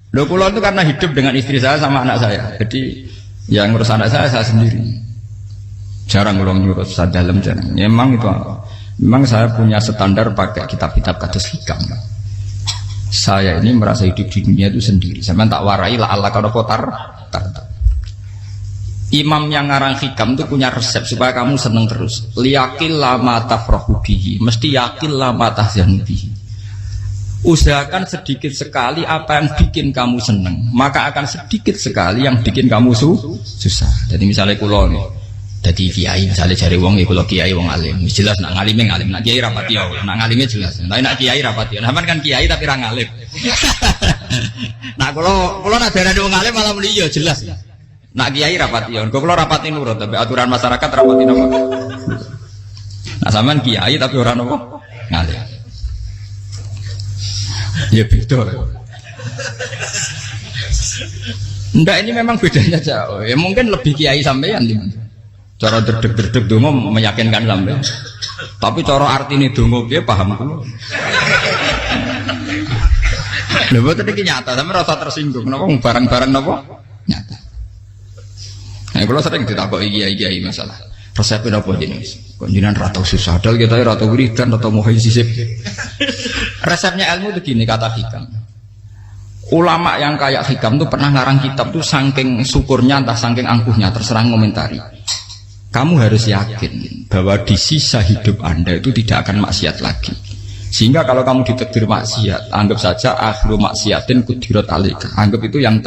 Loh kula itu karena hidup dengan istri saya sama anak saya. Jadi yang ngurus anak saya sendiri. Jarang kula ngurus dalam jarang. Ya, memang saya punya standar pakai kitab-kitab kados hikam. Saya ini merasa hidup di dunia itu sendiri. Saya tak warai la Allah kalau kotar. Imam yang ngarang hikam itu punya resep supaya kamu seneng terus. Liyakil lama tafrahu bihi, mesti yakin lama tahzanu bihi. Usahakan sedikit sekali apa yang bikin kamu seneng, maka akan sedikit sekali yang bikin kamu susah. Jadi misalnya kulo nih, jadi kiai misalnya cari wong, kulo kiai wong alim, jelas nak ngalimnya ngalim, nak kiai rapati ya, nak ngalimnya jelas. Tapi nak kiai rapati, nah kan kiai tapi orang ngalim. Nah kulo nak darah wong alim malah beliau jelas. Nak kiai rapati ya, kalau rapati nurut, tapi aturan masyarakat rapati nopo. Nah sampean kiai tapi orang nopo ngalim. Ya beda. Ndak ini memang bedanya jauh. Ya mungkin lebih kiai sampean cara derdek-derdek dongo meyakinkan sampean. Tapi cara artine dongo piye paham kulo. Lha boten iki nyata, sampe rasa tersinggung. Napa barang-barang napa? Nyata. Nah, kalau sering ditakoki kiai-kiai masalah resepnya apa jenis? Konjinan ratau susah, dal kita ratau wiridan, ratau mohon sisip. Resepnya ilmu itu gini kata hikam. Ulama yang kayak hikam tuh pernah ngarang kitab tuh saking syukurnya entah saking angkuhnya terserah ngomentari. Kamu harus yakin bahwa di sisa hidup Anda itu tidak akan maksiat lagi. Sehingga kalau kamu ditegur maksiat, anggap saja akhlu maksiatin kudirat alika. Anggap itu yang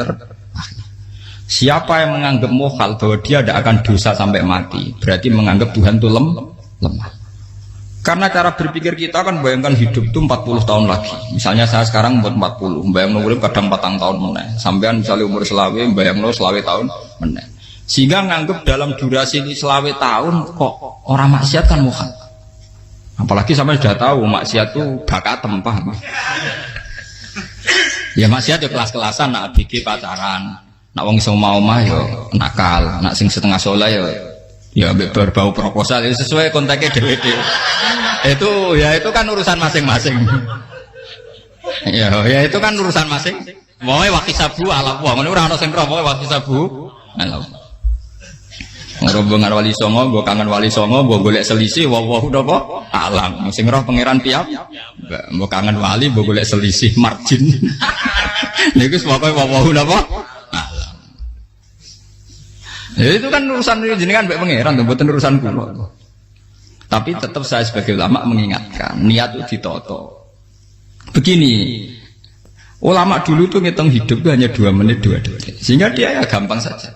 Siapa yang menganggap mohal bahwa dia tidak akan dosa sampai mati, berarti menganggap Tuhan itu lemah. Karena cara berpikir kita kan bayangkan hidup itu 40 tahun lagi. Misalnya saya sekarang buat 40, bayang umur kadang 4 tahun meneh. Sampean misalnya umur selawe, bayang selawe tahun meneh. Sehingga menganggap dalam durasi selawe tahun kok orang maksiat kan mohal. Apalagi sampai sudah tahu maksiat itu bakat tempah. Ya maksiat ya kelas-kelasan, nak bikin pacaran. Nak wong iso omah yo nakal, nak sing setengah soleh ya berbau proposal ya sesuai kontaknya DWD. Itu kan urusan masing-masing. Ya itu kan urusan masing. Wae waktu sabu ala wong ngene ora ana sing roh wae waktu sabu. Ala. Rombongan wali songo, mbok kangen wali songo, mbok golek selisih wae napa? Alam. Sing roh pangeran piyap. Mbok kangen wali, mbok golek selisih margin. Niku pokoke wae napa? Ya itu kan urusan jenengan mbek pangeran to, mboten urusan kula. Tapi tetap saya sebagai ulama mengingatkan, niat itu ditoto. Begini, ulama dulu tuh ngitung hidup itu hanya 2 menit 2 detik. Sehingga dia ya gampang saja.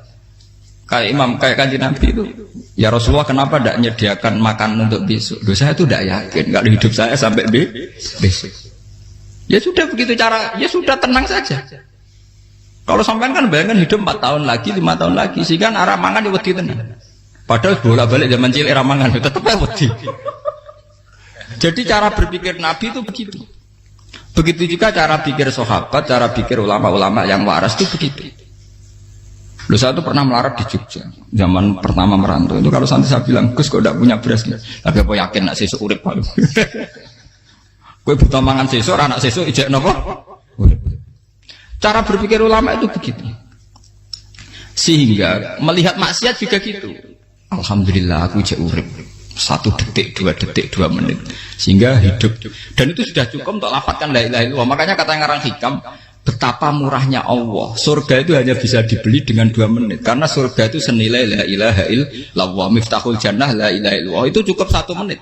Kayak Imam, kayak Kanjeng Nabi itu, ya Rasulullah kenapa tidak menyediakan makan untuk besok? Loh, saya itu tidak yakin kalau hidup saya sampai besok. Ya sudah begitu cara, ya sudah tenang saja. Kalau sampean kan bayangkan hidup 4 tahun lagi, 5 tahun lagi, sehingga arah mangan ya wedi tenan. Padahal bolak-balik zaman cilik arah mangan tetap ya wedi. Jadi cara berpikir Nabi itu begitu. Begitu juga cara pikir sahabat, cara pikir ulama-ulama yang waras itu begitu. Loh, saya itu pernah melarat di Jogja, zaman pertama merantau itu kalau nanti saya bilang, Gus kok tidak punya beras, tapi apa yakin nak sesuk urip Pak? Kowe buta mangan sesuk, anak sesuk ijek napa? Cara berpikir ulama itu begitu. Sehingga melihat maksiat juga gitu. Alhamdulillah aku ijek urip 1 detik, 2 detik, 2 menit. Sehingga hidup. Dan itu sudah cukup untuk lafadzkan la ilaha illallah. Makanya kata yang ngarang hikam, betapa murahnya Allah. Surga itu hanya bisa dibeli dengan 2 menit. Karena surga itu senilai la ilaha illallah. Miftahul jannah la ilaha illallah. Itu cukup 1 menit.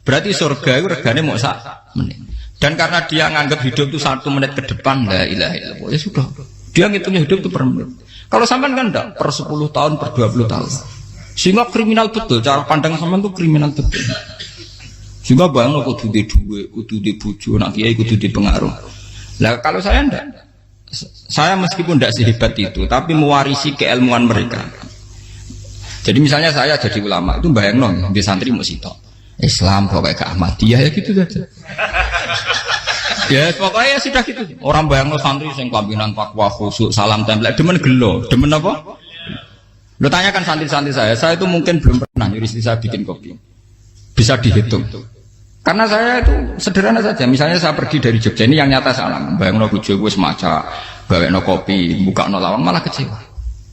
Berarti surga itu regane mau 1 menit. Dan karena dia nganggap hidup itu 1 menit ke depan, la ilaha illallah, ya sudah. Dia ngitungnya hidup itu per menit. Kalau sampean kan enggak, per 10 tahun, per 20 tahun. Sehingga kriminal betul, cara pandang sampean itu kriminal betul. Sehingga bayang kudu di duwe, kudu di bojo, nak kiai kudu di pengaruh. Lah kalau saya enggak. Saya meskipun enggak sehebat itu, tapi mewarisi keilmuan mereka. Jadi misalnya saya jadi ulama, itu bayang di santri mau sitok. Islam pokoknya ke Ahmadiyah ya gitu saja. Ya pokoknya ya sudah gitu. Orang bayang santri sing kambinan takwa khusyuk salam tempel demen gelo, demen apa? Lo tanyakan santri-santri saya itu mungkin belum pernah nyuruh istri saya bikin kopi. Bisa dihitung. Karena saya itu sederhana saja. Misalnya saya pergi dari Jogja ini yang nyata salam. Bayang bojo gue semaca gawekno kopi, bukakno lawang malah kecewa.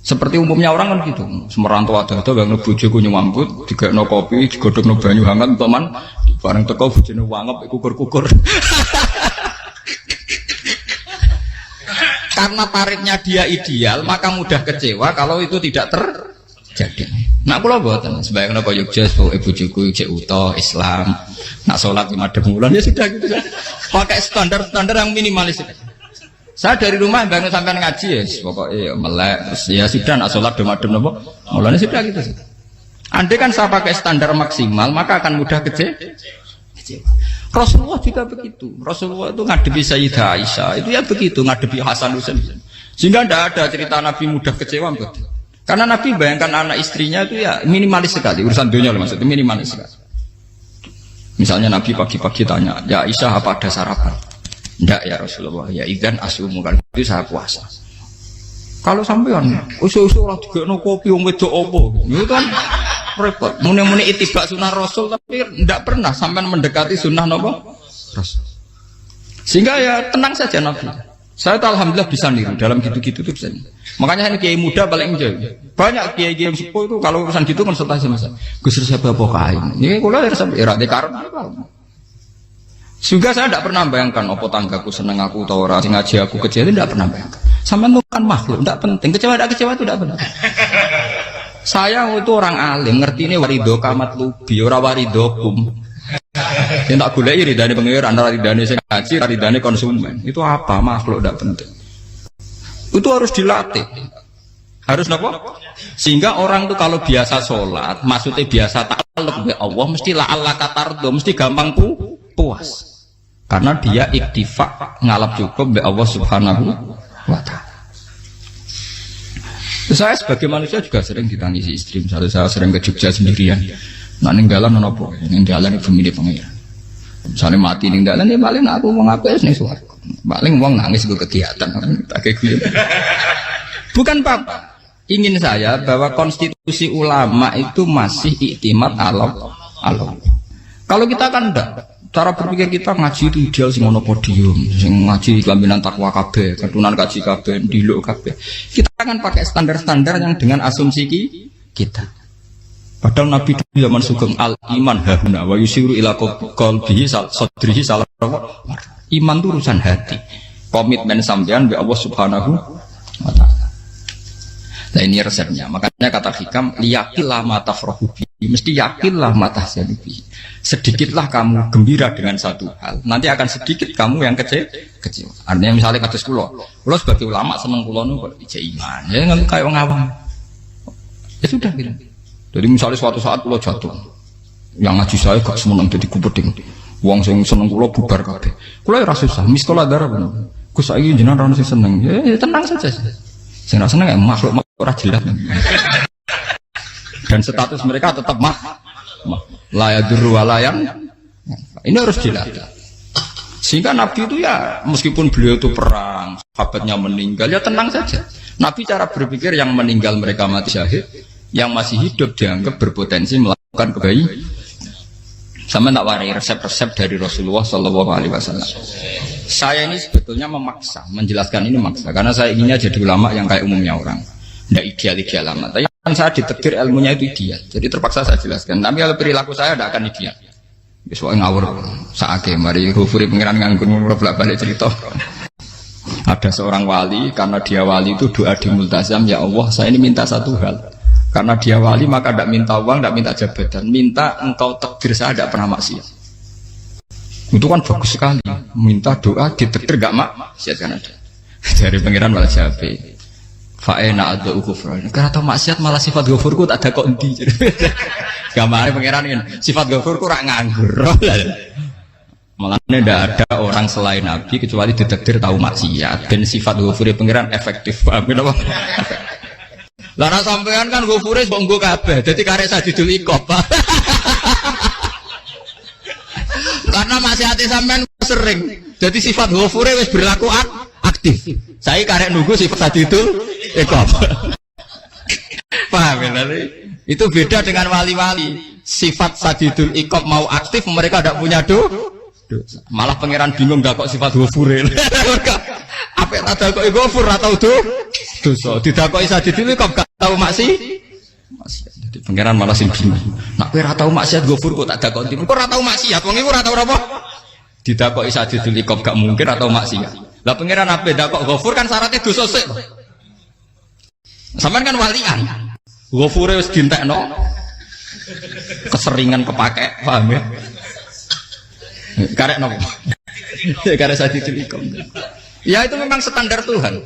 Seperti umumnya orang kan gitu. Semerantau ada bang bojoku nyuambut, digawekno kopi, digodhogno banyu hangat teman, bareng teko bojone wangep kukur-kukur. Karena tarifnya dia ideal, maka mudah kecewa kalau itu tidak terjadi. Nak kula mboten, sebayang napa Yogya pokoke bojoku cek utuh Islam. Nak salat 5 wulan ya sudah gitu. Pakai standar-standar yang minimalis. Saya dari rumah bangun sampai ngaji ya, pokoknya melek, ya sudah nak salat dem-dem napa. Mulane sudah gitu. Andai kan saya pakai standar maksimal, maka akan mudah kecewa. Rasulullah juga begitu. Rasulullah itu ngadepi Sayyidah Aisyah itu ya begitu, ngadepi Hasan Husain. Sehingga tidak ada cerita Nabi mudah kecewa betul. Karena Nabi bayangkan anak istrinya itu ya minimalis sekali, urusan dunia maksudnya minimalis sekali. Misalnya Nabi pagi-pagi tanya, ya Aisyah apa ada sarapan? Tidak ya Rasulullah, ya idzan asumu kan itu saya puasa. Kalau sampean usul-usul ora digekno kopi wong wedok apa? Itu kan repot. Muni-muni itibak sunnah Rasul tapi tidak pernah sampai mendekati sunnah napa Rasul. Sehingga ya tenang saja Nabi. Saya tahu alhamdulillah bisa niru dalam gitu-gitu itu bisa. Makanya ini kiai muda paling jauh. Banyak kiai-kiai sepuh itu kalau urusan gitu konsultasi Mas. Gus siapa apa kain. Ini kula harus ira dekarep. Sehingga saya tidak pernah bayangkan apa tanggaku seneng aku atau orang ngaji aku kecewa, tidak pernah bayangkan. Sampai bukan makhluk, tidak penting. Kecewa itu tidak benar. Saya itu orang alim, ngerti ini warido kamat lubi, ora warido kum. Yang tak gulai ridane pengiran, antara ridane sing ngaji, ridane konsumen. Itu apa? Makhluk tidak penting. Itu harus dilatih. Harus apa? Sehingga orang itu kalau biasa sholat, maksudnya biasa ta'alluq bi Allah, mesti la'alla katardo, mesti gampang puas. Karena dia iktifak ngalap cukup bi Allah Subhanahu wa ta'ala. Saya sebagai manusia juga sering ditangisi istri. Misalnya saya sering ke Jogja sendirian. Nah ninggalan nopo, ninggalan itu milih pengiran. Misalnya mati ninggalan ya paling aku mau ngapain nih suaraku. Paling uang nangis gue kegiatan. Bukan apa. Ingin saya bahwa konstitusi ulama itu masih iktimat Allah. Kalau kita kan enggak. Cara berpikir kita ngaji itu ideal sing ono podium, sing ngaji kelaminan takwa kabeh, ketunan kaji kabeh, diluk kabeh. Kita akan pakai standar-standar yang dengan asumsi kita. Padahal Nabi itu zaman sugeng al iman hahuna wa yusiru ila qalbihi sadrihi salah. Iman itu urusan hati. Komitmen sampean be Allah Subhanahu wa taala. Nah ini resepnya. Makanya kata hikam liyakillah ma tafrahu bi. Mesti yakinlah ma tahzanu bi. Sedikitlah kamu gembira dengan satu hal, nanti akan sedikit kamu yang kecewa. Artinya misalnya kados kula sebagai ulama seneng kula nu kok ijek iman. Ya nggak kayak wong awam. Ya sudah gitu. Jadi misalnya suatu saat kula jatuh, yang ngaji saya gak semeneng dadi kupeding. Wong sing seneng kula bubar kabeh. Kula ya ora susah, miskola darah bener. Gus saiki jenengan ora sing seneng. Ya tenang saja. Sing ora seneng ya makhluk ora jelas. Dan status mereka tetap layaduru walayan. Ini harus dilatih. Sehingga Nabi itu ya meskipun beliau itu perang, sahabatnya meninggal ya tenang saja. Nabi cara berpikir yang meninggal mereka mati syahid, yang masih hidup dianggap berpotensi melakukan kebaikan. Sama tak warai resep-resep dari Rasulullah Shallallahu Alaihi Wasallam. Saya ini sebetulnya memaksa, menjelaskan ini maksa, karena saya inginnya jadi ulama yang kayak umumnya orang, tidak ideal amat. Tapi kan saya ditekdir ilmunya itu ideal, jadi terpaksa saya jelaskan. Tapi kalau perilaku saya tidak akan ideal. Soalnya ngawur, saake mari hufuri pengiran nganggur bolak balik cerita. Ada seorang wali, karena dia wali itu doa di multazam, ya Allah saya ini minta satu hal. Karena dia wali maka tidak minta uang, tidak minta jabatan, minta engkau takdir saya tidak pernah maksiat. Itu kan bagus sekali, minta doa ditakdir gak maksiat kan ada. Dari pengiran malah Syafi'i. Fa'ena ada ukufran. Karena tahu maksiat malah sifat ghafurku tak ada kok endi. Gamane pengiran kan sifat ghafurku rak nganggur. Malah tidak ada orang selain Nabi kecuali ditakdir tahu maksiat dan sifat ghafure pengiran efektif. Paham apa? Lara sampean kan ghafure kok nggo kabeh. Dadi karek sadidul iqab. Karena maksiate sampean sering. Jadi sifat ghafure wis berlaku aktif. Saya karek nunggu sifat sadidul iqab. Paham ya? Itu beda dengan wali-wali. Sifat sadidul iqab mau aktif mereka tidak punya dosa. Malah pangeran bingung gak kok sifat ghafure. Apa Nape tak dakoki Ghafur ora tau dosa. Didakoki Sajidul kok gak tau maksiat. Jadi pangeran malah sing bingung. Nak kowe ora tau maksiat Ghafur kok tak dakoki. Kok ora tau maksiat wong iku ora tau apa? Didakoki Sajidul kok gak mungkin atau maksiat. Lah pangeran ape dakok Ghafur kan syaratnya dosa sik. Sampeyan kan walian. Ghafure wis dientekno. Keseringan kepake, paham ya? Karek nopo? Karek Sajidul ikom. Ya itu memang standar Tuhan.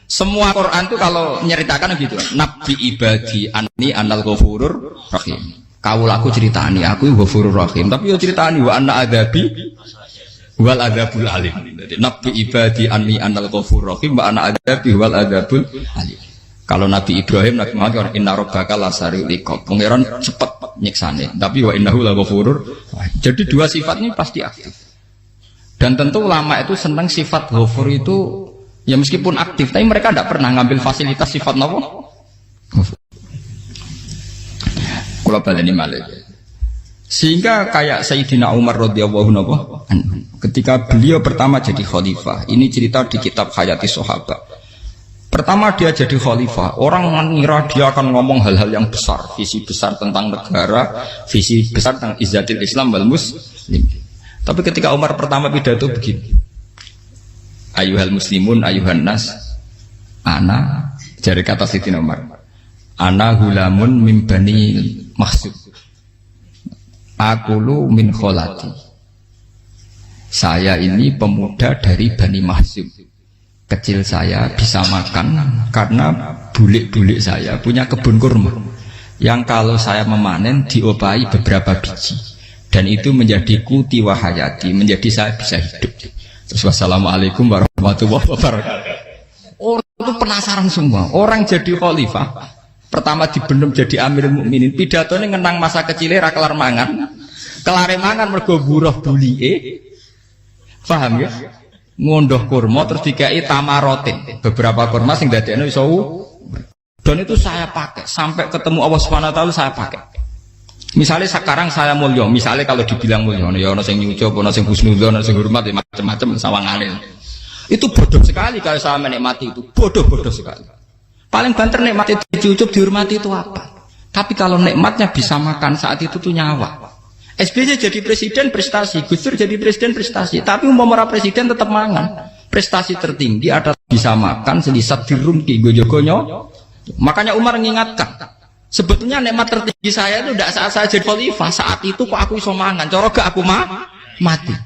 Semua Quran itu kalau menyeritakan gitu. Nabi ibadi anni anal ghafurur rahim. Kaulaku ceritani aku ghafurur rahim. Tapi yo ceritani wa anna adabi wal adabul alim. Jadi Nabi ibadi anni anal ghafurur rahim wa anna adabi wal adabul alim. Kalau Nabi Ibrahim, Nabi Muhammad inna rabbaka lasari'ul iqab. Pangeran cepat nyiksane, tapi wa innahu laghafurur. Jadi dua sifat ini pasti aktif. Dan tentu ulama itu senang sifat ghafur itu ya meskipun aktif, tapi mereka tidak pernah ngambil fasilitas sifat apa? Kula baleni malih. Sehingga kayak Sayyidina Umar radhiyallahu anhu ketika beliau pertama jadi khalifah, ini cerita di kitab Hayati Sahabat. Pertama dia jadi khalifah, orang mengira dia akan ngomong hal-hal yang besar, visi besar tentang negara, visi besar tentang izzatil Islam wal muslim. Tapi ketika Umar pertama pidato begini, ayuhal muslimun ayuhan nas, ana, dari kata Sayyidina Umar, ana hulamun min bani Mahsub, akulu min kholati. Saya ini pemuda dari Bani Mahsub. Kecil saya bisa makan karena bulik-bulik saya punya kebun kurma yang kalau saya memanen diopahi beberapa biji dan itu menjadi kuti wahayati, menjadi saya bisa hidup. Terus wassalamualaikum warahmatullahi wabarakatuh. Orang itu penasaran semua. Orang jadi khalifah pertama dibenem jadi amirul mukminin, pidatonya ngenang masa kecilnya ra kelar mangan, kelare mangan mergo buruh bulike, paham ya? Ngondoh kurma terus dikai tamarotin, beberapa kurma sing dadekno iso. Dan itu saya pakai sampai ketemu Allah Subhanahu wa taala saya pakai. Misalnya sekarang saya mulya, misalnya kalau dibilang mulya ya ana sing nyucup, ana sing husnudzon, ana sing hormat ya macam-macam sawangane. Itu bodoh sekali kalau saya menikmati itu, bodoh sekali. Paling banter nikmati dicucup dihormati itu apa? Tapi kalau nikmatnya bisa makan saat itu tuh nyawa. SBY jadi presiden prestasi, Gus Dur jadi presiden prestasi, tapi umpama presiden tetap mangan. Prestasi tertinggi ada bisa makan selisat dirumki gojo-gonyo. Makanya Umar mengingatkan, sebetulnya nikmat tertinggi saya itu tidak saat saya jadi khalifah, saat itu kok aku iso mangan, cara gak aku mati.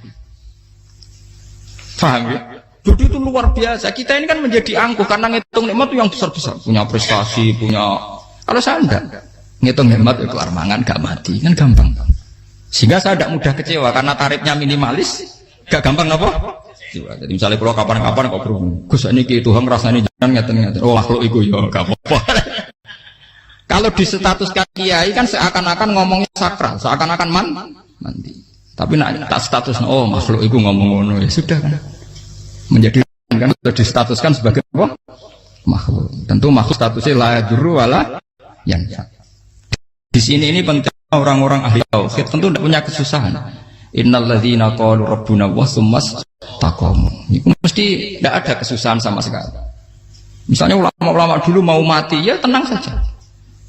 Paham ya? Jadi itu luar biasa. Kita ini kan menjadi angkuh karena ngitung nikmat itu yang besar-besar, punya prestasi, punya. Kalau saya enggak ngitung nikmat itu kelar mangan gak mati, kan gampang. Sehingga saya tidak mudah kecewa karena tarifnya minimalis, gak gampang apa? Jadi misalnya kalau kapan-kapan kok berhubung, Gus ini Tuhan rasanya jangan ngeten-ngeten. Oh makhluk itu ya gak apa-apa. Kalau di status kiai kan seakan-akan ngomongnya sakral, seakan-akan mandi. Tapi nak tak status, oh makhluk itu ngomong ya sudah kan. Menjadi kan distatuskan sebagai apa? Makhluk. Tentu makhluk statusnya la yadurru wala yanfa. Di sini ini penting. Orang-orang ahli tauhid tentu tidak punya kesusahan. Innalladzina qalu rabbuna wa tsummas taqamu. Itu mesti tidak ada kesusahan sama sekali. Misalnya ulama-ulama dulu mau mati, ya tenang saja.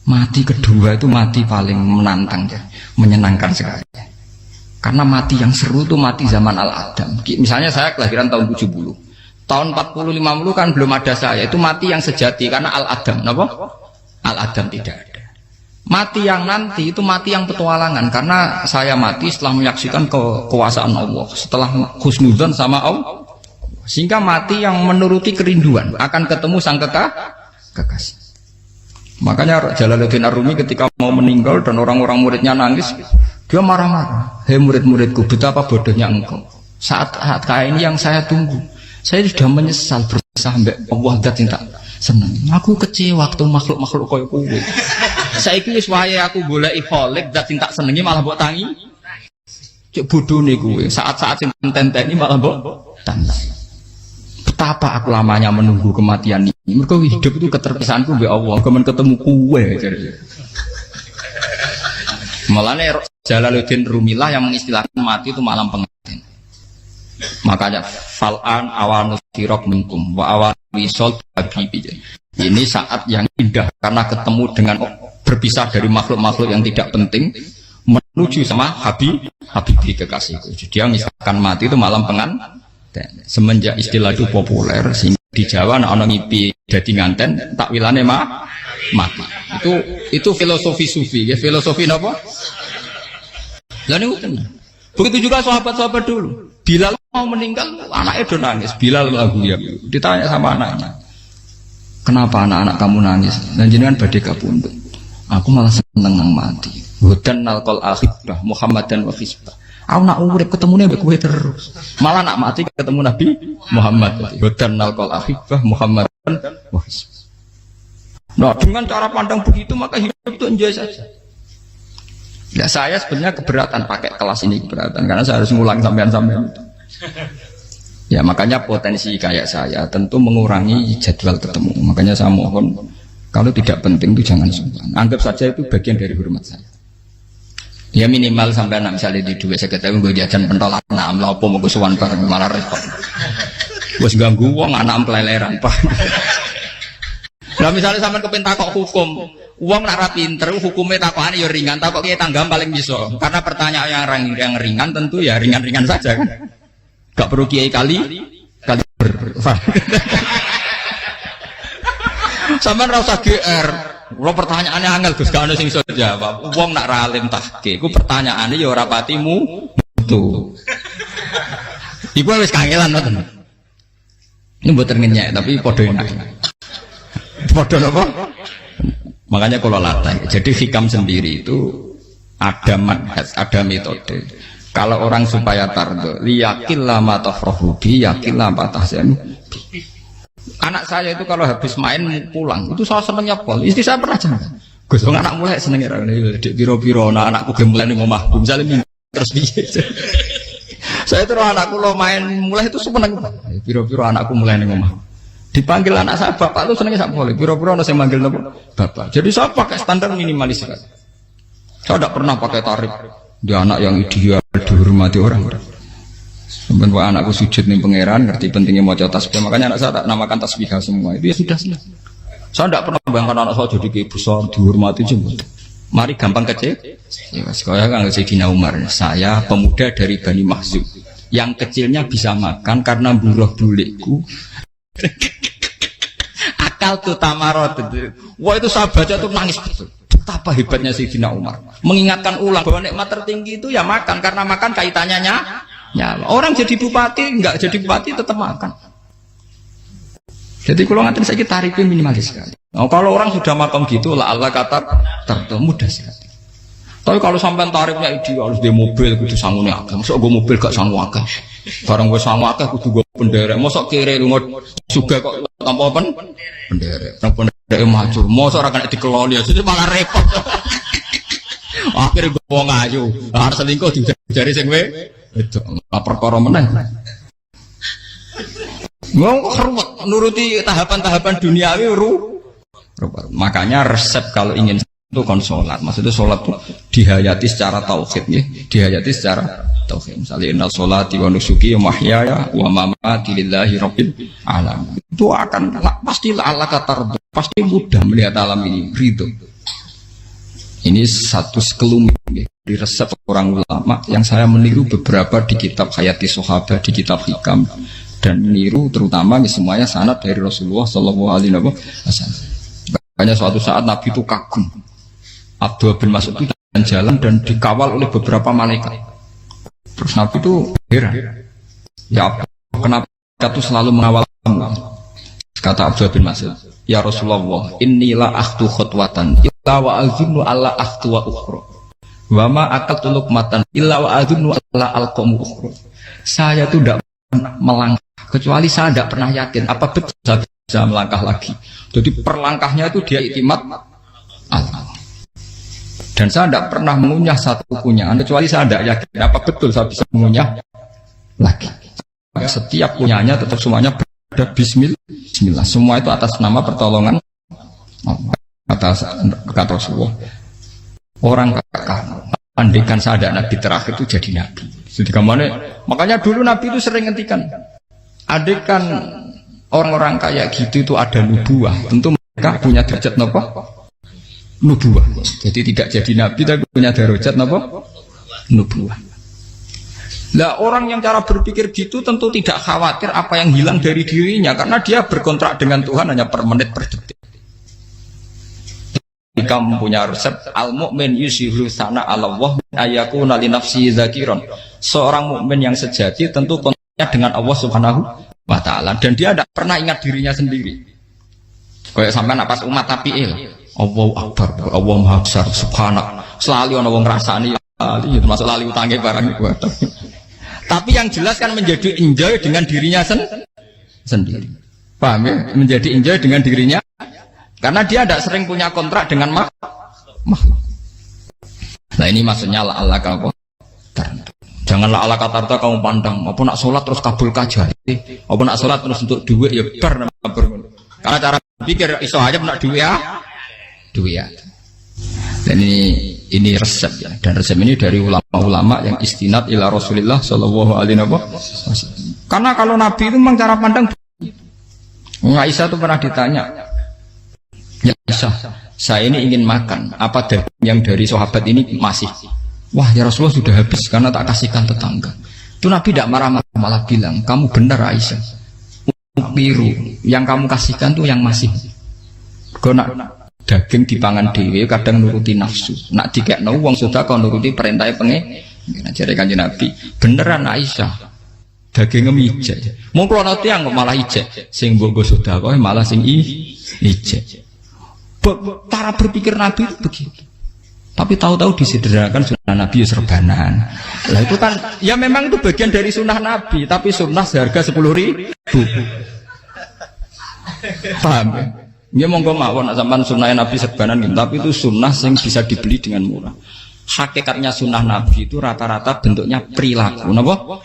Mati kedua itu mati paling menantang ya, menyenangkan sekali. Karena mati yang seru itu mati zaman Al-Adam. Misalnya saya kelahiran tahun 70. Tahun 40-50 kan belum ada saya. Itu mati yang sejati karena Al-Adam. Kenapa? Al-Adam tidak ada. Mati yang nanti itu mati yang petualangan karena saya mati setelah menyaksikan kekuasaan Allah, setelah husnudzon sama Allah, sehingga mati yang menuruti kerinduan akan ketemu sang kekasih. Makanya Jalaluddin Ar-Rumi ketika mau meninggal dan orang-orang muridnya nangis, dia marah-marah. Hei murid-muridku, betapa bodohnya engkau. Saat kayak ini yang saya tunggu, saya sudah menyesal berusaha sampai Allah dat tak senang. Aku kecewa waktu makhluk-makhluk koyo kowe. Saiki wis wayahe aku goleki kholik zat sing tak senengi malah mbok tangi. Cek bodhone kowe, saat-saat sing tenteni malah mbok tantang. Betapa aku lamanya menunggu kematian ini. Mergo hidup itu keterpisahanku mbek Allah, kemen ketemu kowe. Malane Jalaluddin Rumilah yang mengistilahkan mati itu malam pengantin. Makanya fal'an awanus sirok minkum wa awan wisol habibi. Ini saat yang indah karena ketemu dengan berpisah dari makhluk-makhluk yang tidak penting menuju sama habibi kekasihku. Jadi dia misalkan mati itu malam pengantin. Semenjak istilah itu populer sehingga di Jawa ana ngipi dadi nganten takwilane mati. Itu filosofi sufi, ya filosofi napa? Lah niku tenan. Begitu juga sahabat-sahabat dulu. Bilal mau meninggal, anaknya udah nangis. Bilal lagu ya. Ditanya sama anaknya, kenapa anak-anak kamu nangis? Dan jenengan badhe kapundhut. Aku malah seneng nang mati. Hudan nalqal akhibah Muhammad dan wa hisbah. Aku nak urip ketemune mbek kowe terus. Malah nak mati ketemu Nabi Muhammad. Hudan nalqal akhibah Muhammad dan wa hisbah. Nah, dengan cara pandang begitu maka hidup itu enjoy saja. Ya saya sebenarnya keberatan pakai kelas ini, keberatan karena saya harus ngulang sampean-sampean. Ya makanya potensi kayak saya tentu mengurangi jadwal ketemu. Makanya saya mohon kalau tidak penting itu jangan sungkan. Anggap saja itu bagian dari hormat saya. Ya minimal sampai misalnya di dua saya ketemu gue jajan pentolan enam lapo mau gue suwan bareng malah repot. Gue ganggu uang anak peleleran pak. Nah misalnya sampai kepentak kok hukum, uang nak pinter, hukumnya takokan ya ringan, takok kiai tanggam paling bisa. Karena pertanyaan yang ringan tentu ya ringan-ringan saja kan. Gak perlu kiai kali sampai rasa GR. Kalau pertanyaannya angel Gus gak ada sing iso jawab. Uang nak ralim tahke, ku pertanyaannya ya ora patimu tuh. Iku wis kangelan ngoten. Ini mboten ngenyek tapi padha enak. Padha napa? Makanya kalau latih. Jadi hikam sendiri itu ada manhaj, ada metode. Kalau orang supaya tardo, liyakil lama tafrahu bi, yakil lama tahzanu. Anak saya itu kalau habis main pulang, itu saya senengnya pol. Istri saya pernah jangan. Gus, anak mulai senengnya dek biro-biro, anakku gemulai nih mau mahkum, misalnya terus biasa. Saya terus anakku lo main mulai itu seneng. Biro-biro anakku mulai nih mau mahkum. Dipanggil anak saya bapak itu senengnya sak boleh. Biro-biro ada saya manggil bapak. Jadi saya pakai standar minimalis. Saya tidak pernah pakai tarif. Dia anak yang ideal dihormati orang. Sebenarnya anakku sujud nih pangeran, ngerti pentingnya mau tasbih. Makanya anak saya tak namakan tasbih semua. Itu ya sudah selesai. Saya tidak pernah bayangkan anak saya jadi kayak besar dihormati juga. Mari gampang kecil. Ya, sekolah kan Sayyidina Umar. Saya pemuda dari Bani Mahzum. Yang kecilnya bisa makan karena buruh bulikku. Akal tuh tamarot. Wah itu saya baca tuh nangis betul. Betapa hebatnya Sayyidina Umar. Mengingatkan ulang bahwa nikmat tertinggi itu ya makan. Karena makan kaitannya nyawa. Orang jadi bupati, enggak jadi bupati tetap makan. Jadi kalau ngantin saya tarifnya minimalis sekali. Nah, kalau orang sudah makan gitu lah Allah kata tertentu mudah sekali. Tapi kalau sampai tarifnya ideal harus di mobil kudu sangune akeh. Mosok gue mobil gak sanggup akeh. Barang gue sanggup akeh kudu gue penderek. Mosok kere lunga juga kok tanpa penderek. Nang penderek maju. Mosok ora kena dikeloni jadi malah repot. Akhirnya gue wong ayu. Harus selingkuh dijari sing itu perkara meneh. Mau ruwet nuruti tahapan-tahapan duniawi makanya resep kalau ingin itu kon sholat, maksudnya sholat itu dihayati secara tauhid ya, dihayati secara tauhid. Misalnya innal sholati wa nusuki wa mahyaya wa mamati lillahi rabbil alamin. Itu akan pasti Allah kata pasti mudah melihat alam ini ridho. Ini satu sekelumit ya, di resep orang ulama yang saya meniru beberapa di kitab Hayati Sahabat, di kitab Hikam dan meniru terutama semuanya sanad dari Rasulullah Shallallahu Alaihi Wasallam. Hanya suatu saat Nabi itu kagum. Abdullah bin Mas'ud itu jalan dan dikawal oleh beberapa malaikat. Terus Nabi itu heran. Ya kenapa itu selalu mengawal kamu? Kata Abdullah bin Mas'ud, ya Rasulullah, inilah akhtu khutwatan, illa wa azunnu alla akhtu wa ukhra. Wa ma akaltu luqmatan, illa wa azunnu alla alqamu ukhra. Saya itu tidak pernah melangkah, kecuali saya tidak pernah yakin apa betul saya bisa melangkah lagi. Jadi perlangkahnya itu dia iktimat Allah. Dan saya tidak pernah mengunyah satu kunyahan, kecuali saya tidak yakin apa betul saya bisa mengunyah lagi. Setiap kunyahnya tetap semuanya ada Bismillah. Semua itu atas nama pertolongan atas kata Rasulullah. Orang kakak, andaikan saya ada nabi terakhir itu jadi nabi. Jadi makanya dulu Nabi itu sering ngendikan, adekan orang-orang kayak gitu itu ada nubuah, tentu mereka punya derajat napa? Nubuah. Jadi tidak jadi nabi tapi punya derajat napa? Nubuah. Lah orang yang cara berpikir gitu tentu tidak khawatir apa yang hilang dari dirinya karena dia berkontrak dengan Tuhan hanya per menit per detik. Jika mempunyai resep al-mu'min yusiru sana Allah ayakuna li nafsi zakiron. Seorang mukmin yang sejati tentu kontaknya dengan Allah Subhanahu wa taala dan dia tidak pernah ingat dirinya sendiri. Kayak sampai pas umat tapi'il, Allahu Akbar, Allah Maha Besar, subhanak. Selalu ana wong ngrasani lali, termasuk lali utange barang iku. Tapi yang jelas kan menjadi enjoy dengan dirinya sendiri. Paham ya? Menjadi enjoy dengan dirinya karena dia tidak sering punya kontrak dengan makhluk. Nah ini maksudnya Allah kau janganlah ala kata kamu pandang apa nak sholat terus kabul kajah apa nak sholat terus untuk duit ya bar karena cara pikir iso aja nak duit ya dan ini resep ya dan resep ini dari ulama-ulama yang istinad ila Rasulillah sallallahu alaihi wasallam karena kalau Nabi itu memang cara pandang Aisyah itu pernah ditanya ya Aisyah saya ini ingin makan apa daging yang dari sahabat ini masih. Wah ya Rasulullah sudah habis karena tak kasihkan tetangga. Itu Nabi tidak marah-marah malah bilang kamu benar Aisyah. Biru yang kamu kasihkan tuh yang masih. Kau nak daging dipangan dewe kadang nuruti nafsu. Nak dikekno wong sudah kau nuruti perintahnya pengen. Jadi kanjeng Nabi beneran Aisyah. Dagingnya ijek. Mau keluar tiang kok malah ijek. Sing bogo sudah kau malah sing ijek. Cara berpikir Nabi itu begitu. Tapi tahu-tahu disederhanakan sunnah Nabi serbanan. Lah itu kan ya memang itu bagian dari sunnah Nabi, tapi sunnah seharga 10.000. Paham ya? Ya monggo mawon sampean sunnah Nabi serbanan gitu, tapi itu sunnah yang bisa dibeli dengan murah. Hakikatnya sunnah Nabi itu rata-rata bentuknya perilaku, napa?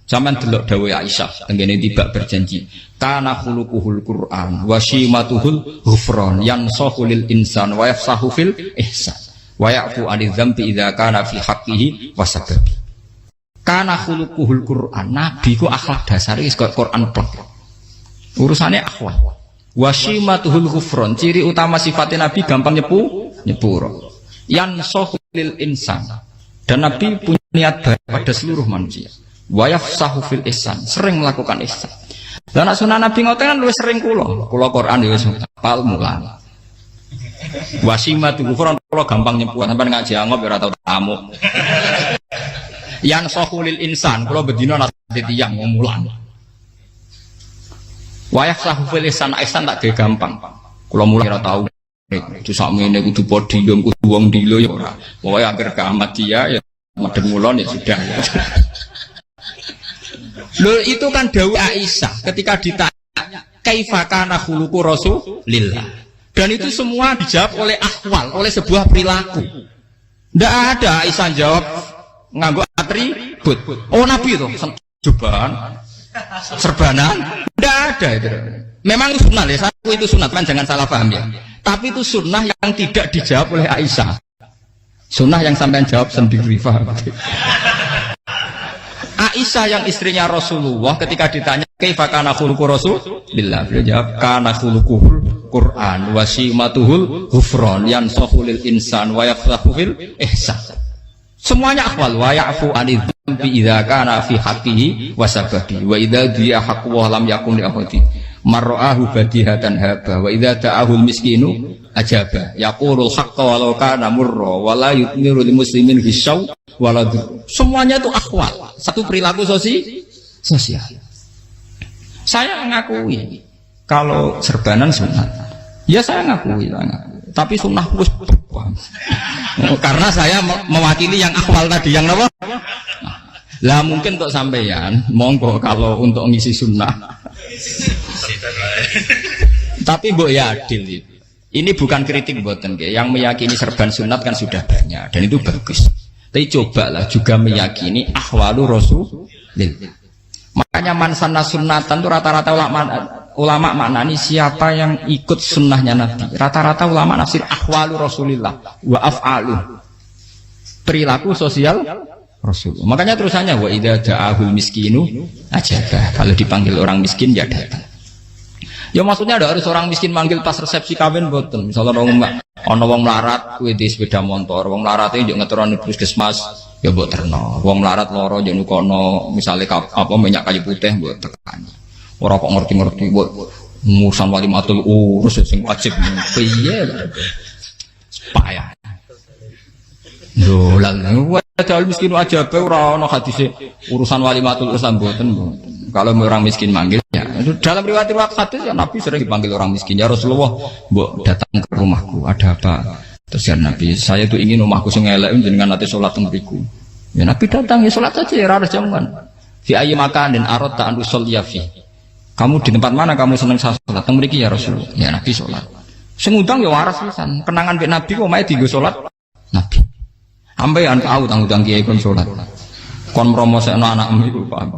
Sampeyan delok dawuh Aisyah tengene tibak berjanji, kana khuluquhul Qur'an wa shimatuhul ghufran yansahu lil insan wa yafsahu fil ihsan. Wa ya'fu 'anil dzambi idza kana fi haqqihi wa sababi. Kana khuluquhul Qur'an, nabi ku akhlak dasare wis kaya Quran plek. Urusane akhlak. Wa shimatuhul ghufran, ciri utama sifatnya nabi gampang nyepuro. Yansahu lil insan. Dan nabi punya niat baik pada seluruh manusia. Wa yafsahu fil ihsan, sering melakukan ihsan. Lah nek sunah nabi ngoten kan luwih sering kula Quran ya wis hafal mulang. Wasimat kufron kalau gampang nyebut sampai ngaji anggap ya atau tamu. Yang sohulil insan kalau bedino nasi tiang mulan. Wayak sahufil ihsan tak gaya gampang. Kalau mulai kira tahu. Itu sama ini kudu podium kudu wong dilo ya ora. Pokoknya agar keamat dia ya madem mulon ya sudah. Loh itu kan dawuh Aisyah ketika ditanya kaifa kana khuluqu Rasulillah. Dan itu semua dijawab oleh ahwal, oleh sebuah perilaku. Tidak ada Aisyah jawab nganggo atribut. Oh Nabi itu serbanan. Tidak ada itu. Memang itu sunnah ya, itu sunnah kan jangan salah paham ya. Tapi itu sunnah yang tidak dijawab oleh Aisyah. Sunnah yang sampean jawab sendiri paham. Aisyah yang istrinya Rasulullah ketika ditanya kaifa kana khuluqu Rasulillah, beliau jawab kana khuluquhul Quran wa simatuhul ghufran yansahu lil insan wa yafsahu fil ihsan. Semuanya akhwal wa ya'fu 'anil dzambi idza kana fi haqqihi wa sababi wa idza diya haqqu wa lam yakun li ahadi marra'ahu badihatan haba wa idza ta'ahul miskinu ajaba yaqulul haqqa walau kana murra wa la yutmiru lil muslimin hisau wala. Semuanya itu akhwal, satu perilaku sosial. Saya ngakui kalau serbanan sunat, ya saya ngakui. Tapi sunnah wis karena saya mewakili yang akhwal tadi yang apa? Lah mungkin untuk sampeyan, monggo kalau untuk ngisi sunnah. Tapi mbok ya adil. Ini bukan kritik mboten nggih. Yang meyakini serban sunat kan sudah banyak dan itu bagus. Tapi cobalah juga meyakini ahwalu Rasulillah. Makanya man sanna sunnatan itu rata-rata ulama maknani siapa yang ikut sunnahnya Nabi. Rata-rata ulama nafsir ahwalu Rasulillah wa af'alu. Perilaku sosial Rasulullah. Makanya terusannya wa idza ja'ahul miskinu ajabah. Kalau dipanggil orang miskin ya datang. Ya maksudnya ada harus orang miskin manggil pas resepsi kawin boten. Misalnya ana wong melarat kuwi di sepeda motor, wong melarat iki yo ngeteroni puskesmas ya mbok terno. Wong melarat loro yo nukono misale apa minyak kayu putih mbok tekani. Ora kok ngerti-ngerti mbok ngurusan walimatul urus sing wajib piye lho. Payah. Lho lan padahal miskin aja pe ora ana hadise urusan walimatul urus mboten. Kalau orang miskin manggil ya dalam riwayat hadis ya Nabi sering dipanggil orang miskin ya Rasulullah mbok datang ke rumahku ada apa terus ya Nabi saya tuh ingin rumahku sing elek jenengan nanti sholat teng mriku ya Nabi datang ya sholat saja ya ora jaman fi ayyi makanin aradta an usolliya fi kamu di tempat mana kamu seneng sholat teng mriki ya Rasulullah ya Nabi sholat sing ngundang ya waras pisan kenangan mbek Nabi kok mae dienggo sholat Nabi ampean tahu tanggung kiai kon sholat kon promosekno anakmu iku paham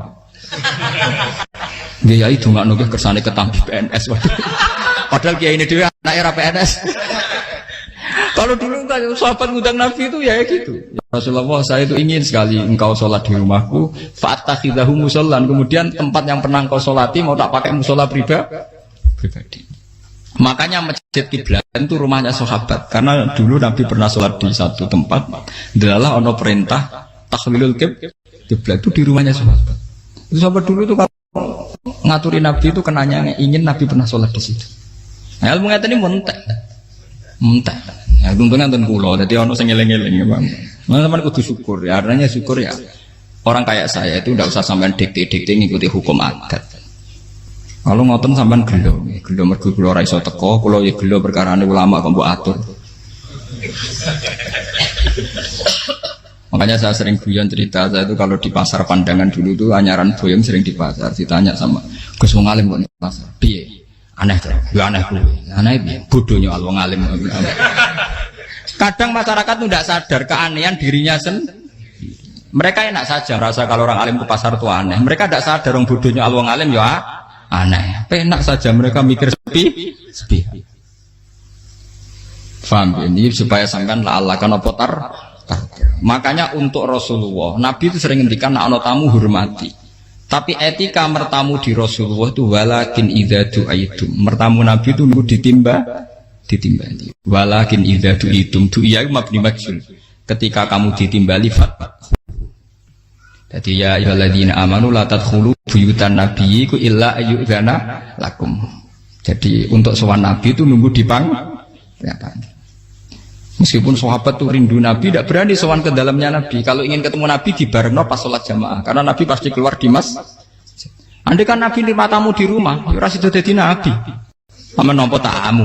Gaya itu nggak nunggu kersane ketampi PNS padahal kiai ini dia anak era PNS. Kalau dulu kan sahabat ngundang Nabi itu ya gitu ya Rasulullah saya itu ingin sekali engkau sholat di rumahku fa'takhidahu musollan kemudian tempat yang pernah engkau sholati mau tak pakai musola pribadi. Makanya masjid kiblat itu rumahnya sahabat karena dulu Nabi pernah sholat di satu tempat adalah ono perintah takhlilul kiblat itu di rumahnya sahabat. Itu sahabat dulu itu kalau ngaturi Nabi itu kenanya ingin Nabi pernah sholat di situ. Nah, ilmu ngeten ini mentek. Ya untungnya nonton kulo, jadi ono sing eling-eling ya bang. Nah, teman kudu syukur ya, artinya syukur ya. Orang kayak saya itu tidak usah sampean dikte ngikuti hukum adat. Kalau ngoten sampean gelo mergo kula ora iso teko, kula ya gelo perkarane ulama kok mbok atur. Makanya saya sering guyon cerita saya itu kalau di pasar Pandangan dulu tuh anyaran boyong sering di pasar ditanya sama Gus wong alim kok di pasar piye aneh tuh ya aneh kuwi aneh piye bodohnya wong alim. Kadang masyarakat tuh tidak sadar keanehan dirinya sendiri. Mereka enak saja merasa kalau orang alim ke pasar itu aneh. Mereka tidak sadar orang bodohnya wong alim ya aneh. Enak saja mereka mikir sepi. Paham ini supaya sampean la Allah kan apa Makanya untuk Rasulullah, Nabi itu sering ngendikan nak ana tamu hormati. Tapi etika mertamu di Rasulullah itu walakin idza du'aitum. Mertamu Nabi itu nunggu ditimbali. Walakin idza du'itum du'iya mabni majhul. Ketika kamu ditimbali jadi ya ayyuhalladzina amanu la tadkhulu buyutan nabiyyi illa ayyudzana lakum. Jadi untuk sowan Nabi itu nunggu meskipun sahabat tuh rindu Nabi, tidak berani sowan ke dalamnya Nabi. Kalau ingin ketemu Nabi di barno pas sholat jamaah, karena Nabi pasti keluar di mas. Andai kan Nabi nerima tamu di rumah, ya rasido dadi Nabi. Aman nompo tamu.